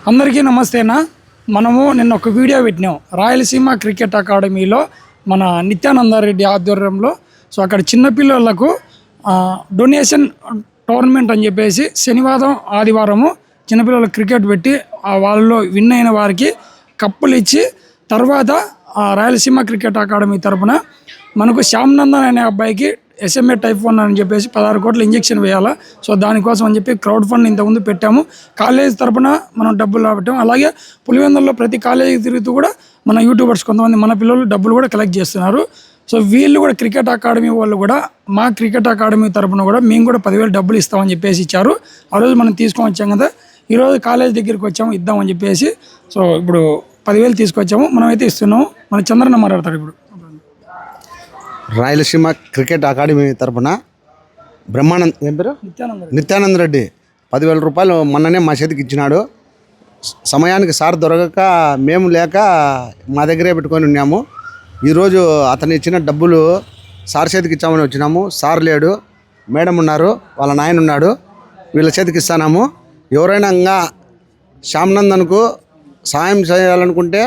అందరికీ నమస్తేనా. మనము నిన్న ఒక వీడియో పెట్టినాం రాయలసీమ క్రికెట్ అకాడమీలో మన నిత్యానందరెడ్డి ఆధ్వర్యంలో. సో అక్కడ చిన్నపిల్లలకు డొనేషన్ టోర్నమెంట్ అని చెప్పేసి శనివారం ఆదివారము చిన్నపిల్లలకు క్రికెట్ పెట్టి వాళ్ళలో విన్ అయిన వారికి కప్పులు ఇచ్చి తర్వాత రాయలసీమ క్రికెట్ అకాడమీ తరఫున మనకు శ్యామ్ నందన్ అనే అబ్బాయికి SMA type 1 అని చెప్పేసి 16 కోట్ల ఇంజెక్షన్ వేయాలా. సో దానికోసం అని చెప్పి క్రౌడ్ ఫండ్ ఇంతకుముందు పెట్టాము. కాలేజ్ తరఫున మనం డబ్బులు రాబట్టాము. అలాగే పులివెందులలో ప్రతి కాలేజీకి తిరుగుతూ కూడా మన యూట్యూబర్స్ కొంతమంది మన పిల్లలు డబ్బులు కూడా కలెక్ట్ చేస్తున్నారు. సో వీళ్ళు కూడా క్రికెట్ అకాడమీ వాళ్ళు కూడా మా క్రికెట్ అకాడమీ తరఫున కూడా మేము కూడా 10,000 డబ్బులు ఇస్తామని చెప్పేసి ఇచ్చారు. ఆ రోజు మనం తీసుకొని వచ్చాం కదా, ఈరోజు కాలేజ్ దగ్గరికి వచ్చాము ఇద్దామని చెప్పేసి. సో ఇప్పుడు 10,000 తీసుకొచ్చాము, మనమైతే ఇస్తున్నాము. మన చంద్రన్న మాట్లాడతారు ఇప్పుడు. రాయలసీమ క్రికెట్ అకాడమీ తరఫున నిత్యానంద రెడ్డి 10,000 రూపాయలు మొన్ననే మా చేతికి ఇచ్చినాడు. సమయానికి సార్ దొరకక మేము లేక మా దగ్గరే పెట్టుకొని ఉన్నాము. ఈరోజు అతను ఇచ్చిన డబ్బులు సార్ చేతికి ఇచ్చామని వచ్చినాము. సార్ లేడు, మేడం ఉన్నారు, వాళ్ళ నాయన ఉన్నాడు, వీళ్ళ చేతికి ఇస్తాము. ఎవరైనా ఇంకా శ్యామ్ నందన్కు సహాయం చేయాలనుకుంటే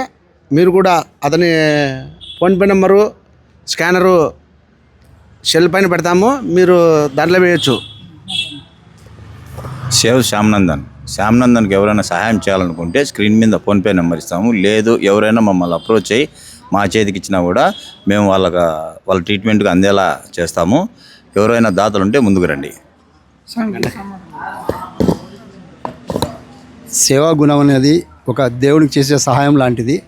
మీరు కూడా అతని ఫోన్పే నెంబరు స్కానరు షెల్ పైన పెడతాము, మీరు దాంట్లో వేయచ్చు. సేవ్ శ్యామ్ నందన్కి ఎవరైనా సహాయం చేయాలనుకుంటే స్క్రీన్ మీద ఫోన్పే నెంబర్ ఇస్తాము. లేదు ఎవరైనా మమ్మల్ని అప్రోచ్ అయ్యి మా చేతికి ఇచ్చినా కూడా మేము వాళ్ళ ట్రీట్మెంట్కి అందేలా చేస్తాము. ఎవరైనా దాతలు ఉంటే ముందుకు రండి. సేవా గుణం అనేది ఒక దేవుడికి చేసే సహాయం లాంటిది.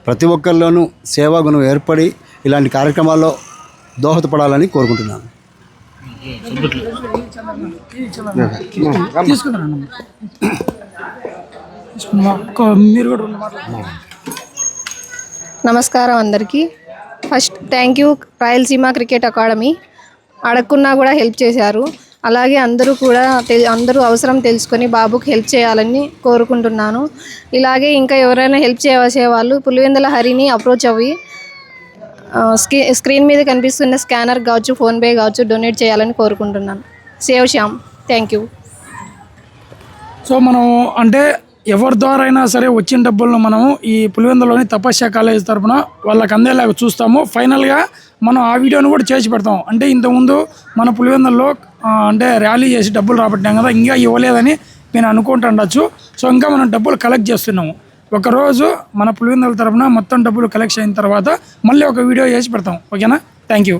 ప్రతి ఒక్కరిలోనూ సేవా గుణం ఏర్పడి ఇలాంటి కార్యక్రమాల్లో దోహదపడాలని కోరుకుంటున్నాను. నమస్కారం అందరికీ. First thank you Rayalaseema cricket academy. అడగకున్నా కూడా హెల్ప్ చేశారు. అలాగే అందరూ కూడా అందరూ అవసరం తెలుసుకొని బాబుకి హెల్ప్ చేయాలని కోరుకుంటున్నాను. ఇలాగే ఇంకా ఎవరైనా హెల్ప్ చేసే వాళ్ళు పులివెందుల హరిని అప్రోచ్ అవ్వి స్క్రీన్ మీద కనిపిస్తున్న స్కానర్ కావచ్చు, ఫోన్పే కావచ్చు డొనేట్ చేయాలని కోరుకుంటున్నాను. Save Shyam. Thank you. So మనం అంటే ఎవరి ద్వారా అయినా సరే వచ్చిన డబ్బులను మనము ఈ పులివెందులోని తపస్య కాలేజ్ తరఫున వాళ్ళకి అందేలాగా చూస్తాము. ఫైనల్గా మనం ఆ వీడియోని కూడా చేసి పెడతాం. అంటే ఇంతకుముందు మన పులివెందుల్లో అంటే ర్యాలీ చేసి డబ్బులు రాబట్టాం కదా, ఇంకా ఇవ్వలేదని నేను అనుకుంటుండొచ్చు. సో ఇంకా మనం డబ్బులు కలెక్ట్ చేస్తున్నాము. ఒకరోజు మన పులివెందుల తరఫున మొత్తం డబ్బులు కలెక్ట్ అయిన తర్వాత మళ్ళీ ఒక వీడియో చేసి పెడతాం. ఓకేనా? Thank you.